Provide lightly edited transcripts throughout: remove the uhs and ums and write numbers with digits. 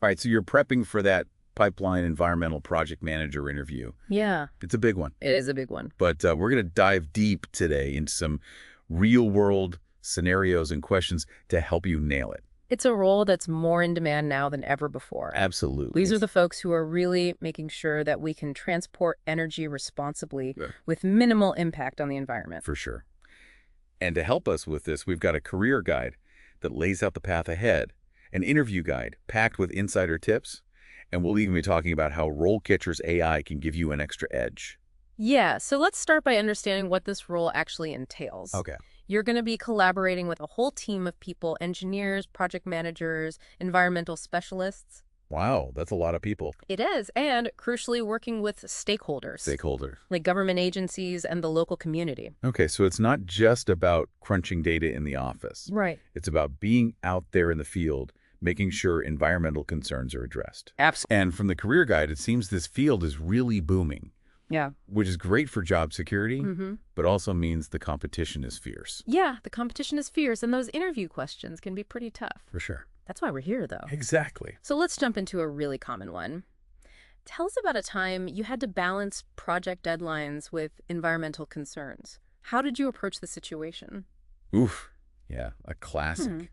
All right, so you're prepping for that pipeline environmental project manager interview. Yeah, It's a big one. it is a big one. But we're going to dive deep today into some real-world scenarios and questions to help you nail it. It's a role that's more in demand now than ever before. Absolutely. These are the folks who are really making sure that we can transport energy responsibly Yeah. with minimal impact on the environment. For sure. And to help us with this, we've got a career guide that lays out the path ahead, an interview guide packed with insider tips, and we'll even be talking about how RoleCatcher's AI can give you an extra edge. Yeah, so let's start by understanding what this role actually entails. Okay. You're going to be collaborating with a whole team of people, engineers, project managers, environmental specialists. Wow, that's a lot of people. It is, and crucially working with stakeholders, like government agencies and the local community. Okay, so it's not just about crunching data in the office. Right. It's about being out there in the field, making sure environmental concerns are addressed. Absolutely. And from the career guide, it seems this field is really booming, Yeah. which is great for job security, Mm-hmm. but also means the competition is fierce. Yeah, the competition is fierce, and those interview questions can be pretty tough. For sure. That's why we're here, though. Exactly. So let's jump into a really common one. Tell us about a time you had to balance project deadlines with environmental concerns. How did you approach the situation? Oof. Yeah, a classic.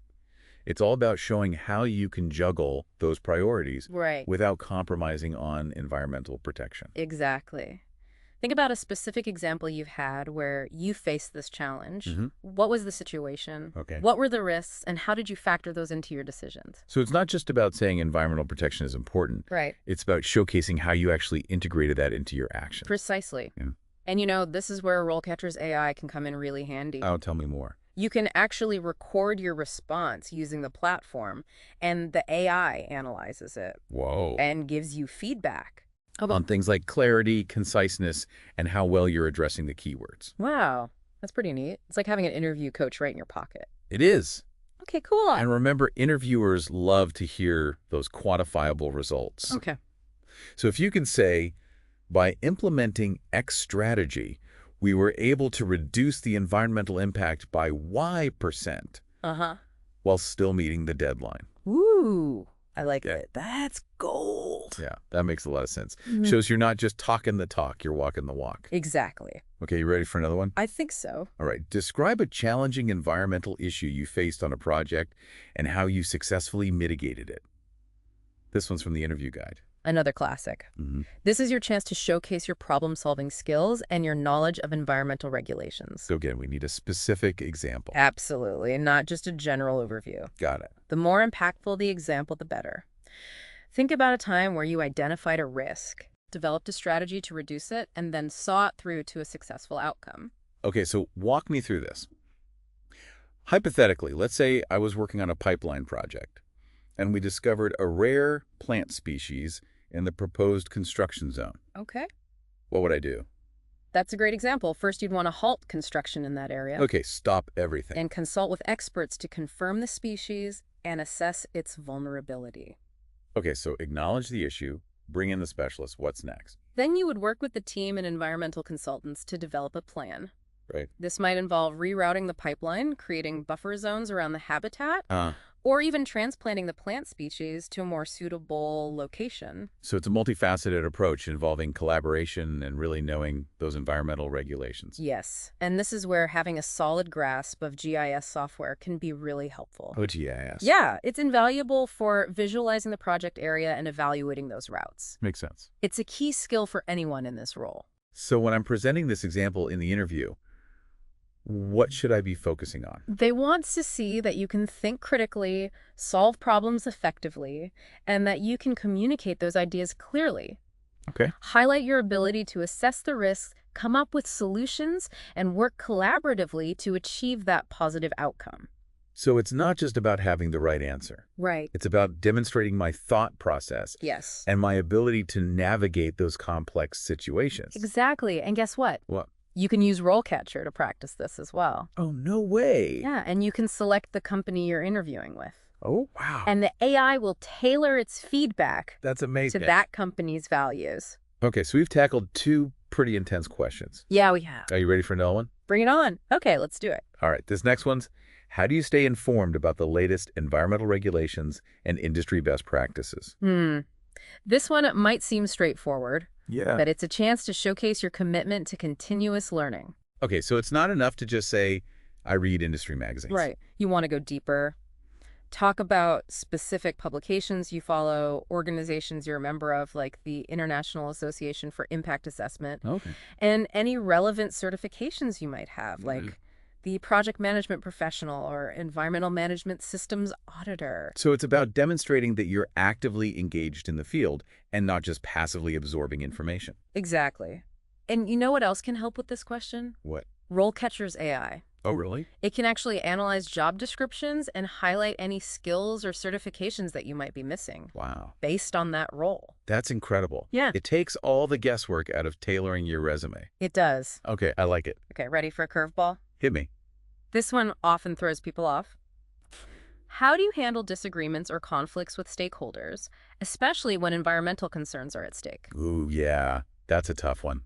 It's all about showing how you can juggle those priorities Right. without compromising on environmental protection. Exactly. Think about a specific example you've had where you faced this challenge. Mhm. What was the situation? Okay. What were the risks, and how did you factor those into your decisions? So it's not just about saying environmental protection is important. Right. It's about showcasing how you actually integrated that into your action. Precisely. Yeah. And this is where RoleCatcher's AI can come in really handy. Oh, tell me more. You can actually record your response using the platform, and the AI analyzes it Whoa. and gives you feedback. On things like clarity, conciseness, and how well you're addressing the keywords. Wow, that's pretty neat. It's like having an interview coach right in your pocket. It is. Okay, cool. And remember, interviewers love to hear those quantifiable results. Okay. So if you can say, by implementing X strategy, we were able to reduce the environmental impact by Y% Uh-huh. while still meeting the deadline. Ooh, I like Yeah. it. That's gold. Yeah, that makes a lot of sense. Mhm. Shows you're not just talking the talk, you're walking the walk. Exactly. Okay, you ready for another one? I think so. All right, describe a challenging environmental issue you faced on a project and how you successfully mitigated it. This one's from the interview guide. Another classic. This is your chance to showcase your problem-solving skills and your knowledge of environmental regulations. So again, we need a specific example. Absolutely, not just a general overview. Got it. The more impactful the example, the better. Think about a time where you identified a risk, developed a strategy to reduce it, and then saw it through to a successful outcome. Okay, so walk me through this. Hypothetically, let's say I was working on a pipeline project, and we discovered a rare plant species in the proposed construction zone. Okay. What would I do? That's a great example. First, you'd want to halt construction in that area Okay, stop everything. and consult with experts to confirm the species and assess its vulnerability. Okay, so acknowledge the issue, bring in the specialist. What's next? Then you would work with the team and environmental consultants to develop a plan. Right? This might involve rerouting the pipeline, creating buffer zones around the habitat, or even transplanting the plant species to a more suitable location. So it's a multifaceted approach involving collaboration and really knowing those environmental regulations. Yes, and this is where having a solid grasp of GIS software can be really helpful. OGIS. Yeah, it's invaluable for visualizing the project area and evaluating those routes. Makes sense. It's a key skill for anyone in this role. So when I'm presenting this example in the interview, what should I be focusing on? They want to see that you can think critically, solve problems effectively, and that you can communicate those ideas clearly. Okay. Highlight your ability to assess the risks, come up with solutions, and work collaboratively to achieve that positive outcome. So it's not just about having the right answer. Right. It's about demonstrating my thought process Yes. and my ability to navigate those complex situations. Exactly. And guess what? What? You can use RoleCatcher to practice this as well. Oh, no way. Yeah, and you can select the company you're interviewing with. Oh, wow. And the AI will tailor its feedback That's amazing. to that company's values. Okay, so we've tackled two pretty intense questions. Yeah, we have. Are you ready for another one? Bring it on. Okay, let's do it. All right, this next one's How do you stay informed about the latest environmental regulations and industry best practices? This one might seem straightforward, Yeah. but it's a chance to showcase your commitment to continuous learning. Okay, so it's not enough to just say, I read industry magazines. Right. You want to go deeper. Talk about specific publications you follow, organizations you're a member of, like the International Association for Impact Assessment, Okay. and any relevant certifications you might have, like the Project Management Professional or Environmental Management Systems Auditor. So it's about demonstrating that you're actively engaged in the field and not just passively absorbing information. Exactly. And you know what else can help with this question? What? RoleCatcher's AI. Oh, really? It can actually analyze job descriptions and highlight any skills or certifications that you might be missing Wow. based on that role. That's incredible. Yeah. It takes all the guesswork out of tailoring your resume. It does. Okay, I like it. Okay, ready for a curveball? Hit me. This one often throws people off. How do you handle disagreements or conflicts with stakeholders, especially when environmental concerns are at stake? Ooh, yeah. That's a tough one.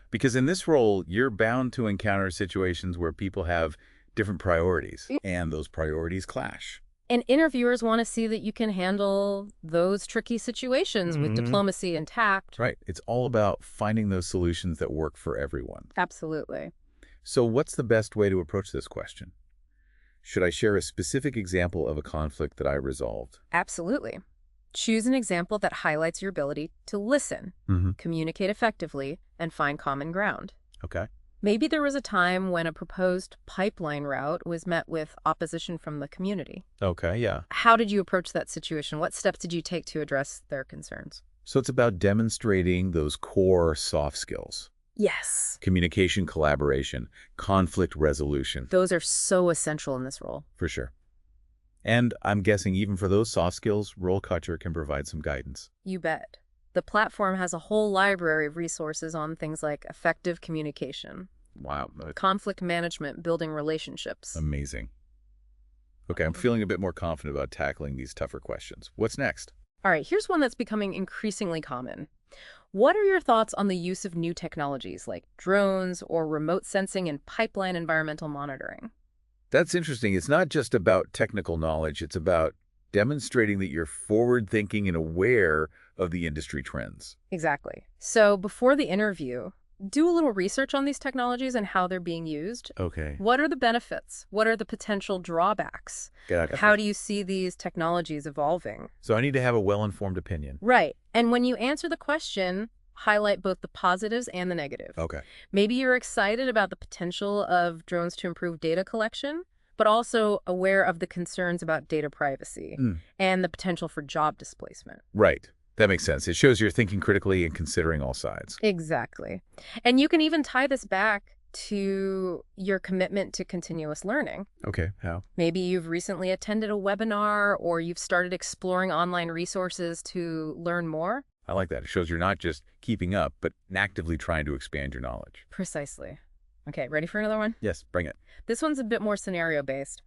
Because in this role, you're bound to encounter situations where people have different priorities, and those priorities clash. And interviewers want to see that you can handle those tricky situations with diplomacy and tact. Right. It's all about finding those solutions that work for everyone. Absolutely. So what's the best way to approach this question? Should I share a specific example of a conflict that I resolved? Absolutely. Choose an example that highlights your ability to listen, communicate effectively, and find common ground. Okay. Maybe there was a time when a proposed pipeline route was met with opposition from the community. Okay, yeah. How did you approach that situation? What steps did you take to address their concerns? So it's about demonstrating those core soft skills. Yes. Communication, collaboration, conflict resolution. Those are so essential in this role. For sure. And I'm guessing even for those soft skills, RoleCatcher can provide some guidance. You bet. The platform has a whole library of resources on things like effective communication, Wow. conflict management, building relationships. Amazing. Okay, I'm feeling a bit more confident about tackling these tougher questions. What's next? All right, here's one that's becoming increasingly common. What are your thoughts on the use of new technologies like drones or remote sensing and pipeline environmental monitoring? That's interesting. It's not just about technical knowledge. It's about demonstrating that you're forward-thinking and aware of the industry trends. Exactly. So before the interview, do a little research on these technologies and how they're being used. Okay. What are the benefits? What are the potential drawbacks? Got it. How do you see these technologies evolving? So I need to have a well-informed opinion. Right. And when you answer the question, highlight both the positives and the negative. Okay. Maybe you're excited about the potential of drones to improve data collection, but also aware of the concerns about data privacy and the potential for job displacement. Right. That makes sense. It shows you're thinking critically and considering all sides. Exactly. And you can even tie this back to your commitment to continuous learning. Okay. How? Maybe you've recently attended a webinar or you've started exploring online resources to learn more. I like that. It shows you're not just keeping up, but actively trying to expand your knowledge. Precisely. Okay, ready for another one? Yes, bring it. This one's a bit more scenario-based.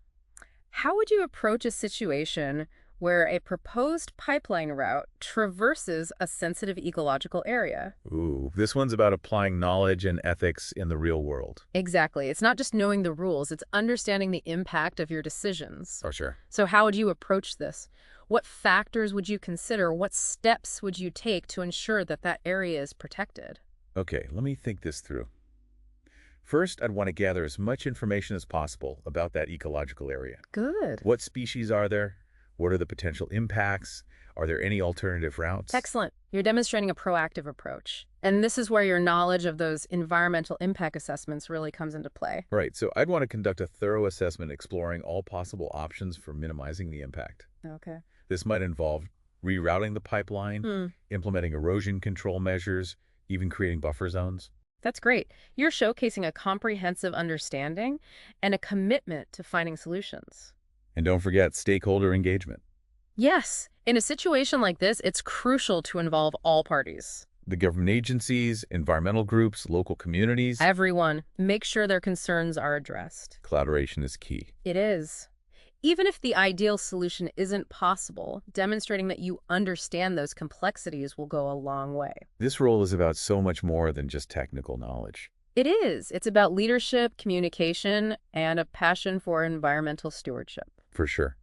How would you approach a situation where a proposed pipeline route traverses a sensitive ecological area? Ooh, this one's about applying knowledge and ethics in the real world. Exactly. It's not just knowing the rules, it's understanding the impact of your decisions. Oh, sure. So how would you approach this? What factors would you consider? What steps would you take to ensure that that area is protected? Okay, let me think this through. First, I'd want to gather as much information as possible about that ecological area. Good. What species are there? What are the potential impacts? Are there any alternative routes? Excellent. You're demonstrating a proactive approach. And this is where your knowledge of those environmental impact assessments really comes into play. Right, so I'd want to conduct a thorough assessment exploring all possible options for minimizing the impact. Okay. This might involve rerouting the pipeline, implementing erosion control measures, even creating buffer zones. That's great. You're showcasing a comprehensive understanding and a commitment to finding solutions. And don't forget stakeholder engagement. Yes. In a situation like this, it's crucial to involve all parties. The government agencies, environmental groups, local communities. Everyone. Make sure their concerns are addressed. Collaboration is key. It is. Even if the ideal solution isn't possible, demonstrating that you understand those complexities will go a long way. This role is about so much more than just technical knowledge. It is. It's about leadership, communication, and a passion for environmental stewardship. For sure.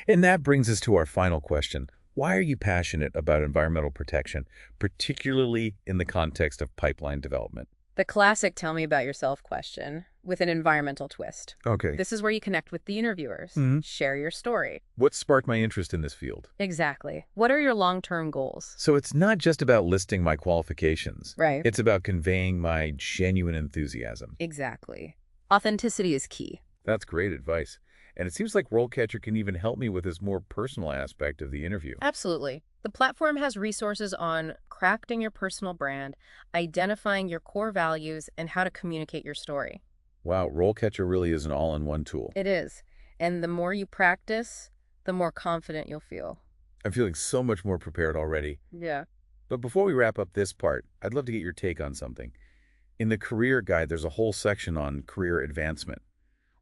And that brings us to our final question. Why are you passionate about environmental protection, particularly in the context of pipeline development? The classic tell me about yourself question with an environmental twist. Okay. This is where you connect with the interviewers. Share your story. What sparked my interest in this field? Exactly. What are your long-term goals? So it's not just about listing my qualifications. Right. It's about conveying my genuine enthusiasm. Exactly. Authenticity is key. That's great advice. And it seems like RoleCatcher can even help me with this more personal aspect of the interview. Absolutely. The platform has resources on crafting your personal brand, identifying your core values, and how to communicate your story. Wow, RoleCatcher really is an all-in-one tool. It is. And the more you practice, the more confident you'll feel. I'm feeling so much more prepared already. Yeah. But before we wrap up this part, I'd love to get your take on something. In the career guide, there's a whole section on career advancement.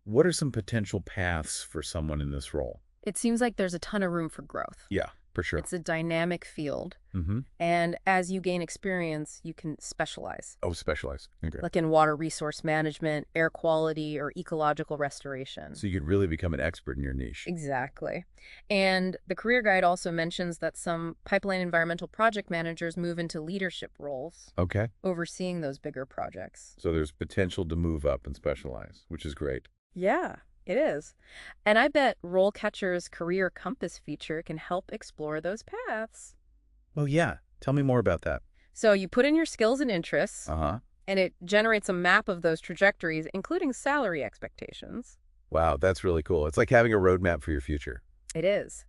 What are some potential paths for someone in this role? It seems like there's a ton of room for growth. Yeah, for sure. It's a dynamic field. Mm-hmm. And as you gain experience, you can specialize. Oh, specialize. Okay. Like in water resource management, air quality, or ecological restoration. So you could really become an expert in your niche. Exactly. And the career guide also mentions that some pipeline environmental project managers move into leadership roles, Okay. overseeing those bigger projects. So there's potential to move up and specialize, which is great. Yeah, it is. And I bet RoleCatcher's Career Compass feature can help explore those paths. Oh, yeah. Tell me more about that. So you put in your skills and interests, Uh-huh. and it generates a map of those trajectories, including salary expectations. Wow, that's really cool. It's like having a roadmap for your future. It is.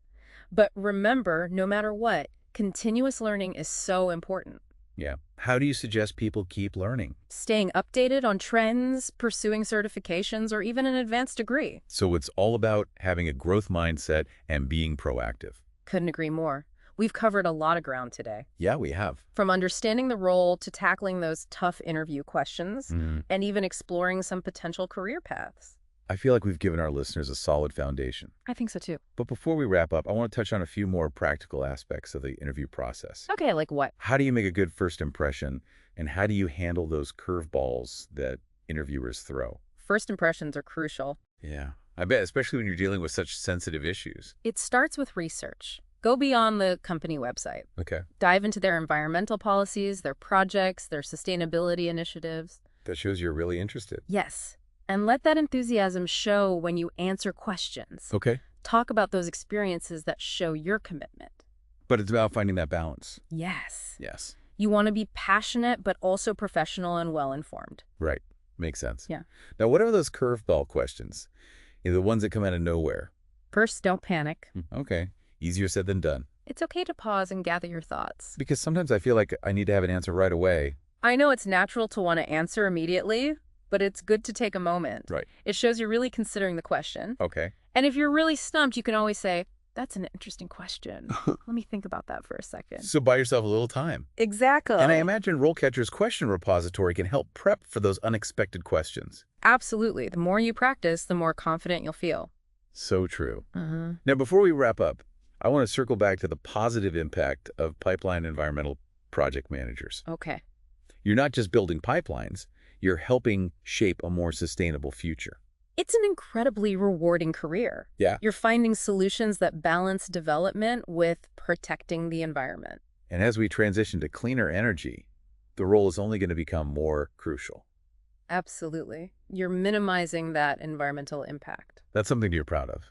But remember, no matter what, continuous learning is so important. Yeah. How do you suggest people keep learning? Staying updated on trends, pursuing certifications, or even an advanced degree. So it's all about having a growth mindset and being proactive. Couldn't agree more. We've covered a lot of ground today. Yeah, we have. From understanding the role to tackling those tough interview questions, and even exploring some potential career paths. I feel like we've given our listeners a solid foundation. I think so too. But before we wrap up, I want to touch on a few more practical aspects of the interview process. Okay, like what? How do you make a good first impression, and how do you handle those curveballs that interviewers throw? First impressions are crucial. Yeah, I bet, especially when you're dealing with such sensitive issues. It starts with research. Go beyond the company website. Okay. Dive into their environmental policies, their projects, their sustainability initiatives. That shows you're really interested. Yes. And let that enthusiasm show when you answer questions. Okay. Talk about those experiences that show your commitment. But it's about finding that balance. Yes. Yes. You want to be passionate, but also professional and well-informed. Right. Makes sense. Yeah. Now, what are those curveball questions? The ones that come out of nowhere. First, don't panic. Okay. Easier said than done. It's okay to pause and gather your thoughts. Because sometimes I feel like I need to have an answer right away. I know it's natural to want to answer immediately, but it's good to take a moment. Right. It shows you're really considering the question. Okay. And if you're really stumped, you can always say, that's an interesting question. Let me think about that for a second. So buy yourself a little time. Exactly. And I imagine RoleCatcher's question repository can help prep for those unexpected questions. Absolutely. The more you practice, the more confident you'll feel. So true. Now, before we wrap up, I want to circle back to the positive impact of pipeline environmental project managers. Okay. You're not just building pipelines, you're helping shape a more sustainable future. It's an incredibly rewarding career. Yeah. You're finding solutions that balance development with protecting the environment. And as we transition to cleaner energy, the role is only going to become more crucial. Absolutely. You're minimizing that environmental impact. That's something you're proud of.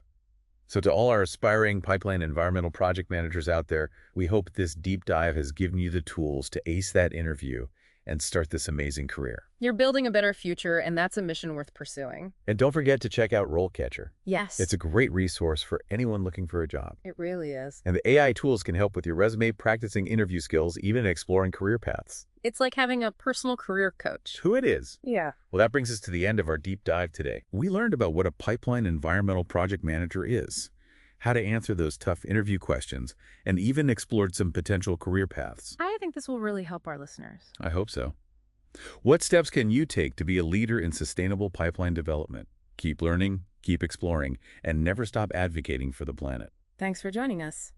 So to all our aspiring pipeline environmental project managers out there, we hope this deep dive has given you the tools to ace that interview and start this amazing career. You're building a better future, and that's a mission worth pursuing. And don't forget to check out RoleCatcher. Yes. It's a great resource for anyone looking for a job. It really is. And the AI tools can help with your resume, practicing interview skills, even exploring career paths. It's like having a personal career coach. Who it is. Yeah. Well, that brings us to the end of our deep dive today. We learned about what a pipeline environmental project manager is, how to answer those tough interview questions, and even explored some potential career paths. I think this will really help our listeners. I hope so. What steps can you take to be a leader in sustainable pipeline development? Keep learning, keep exploring, and never stop advocating for the planet. Thanks for joining us.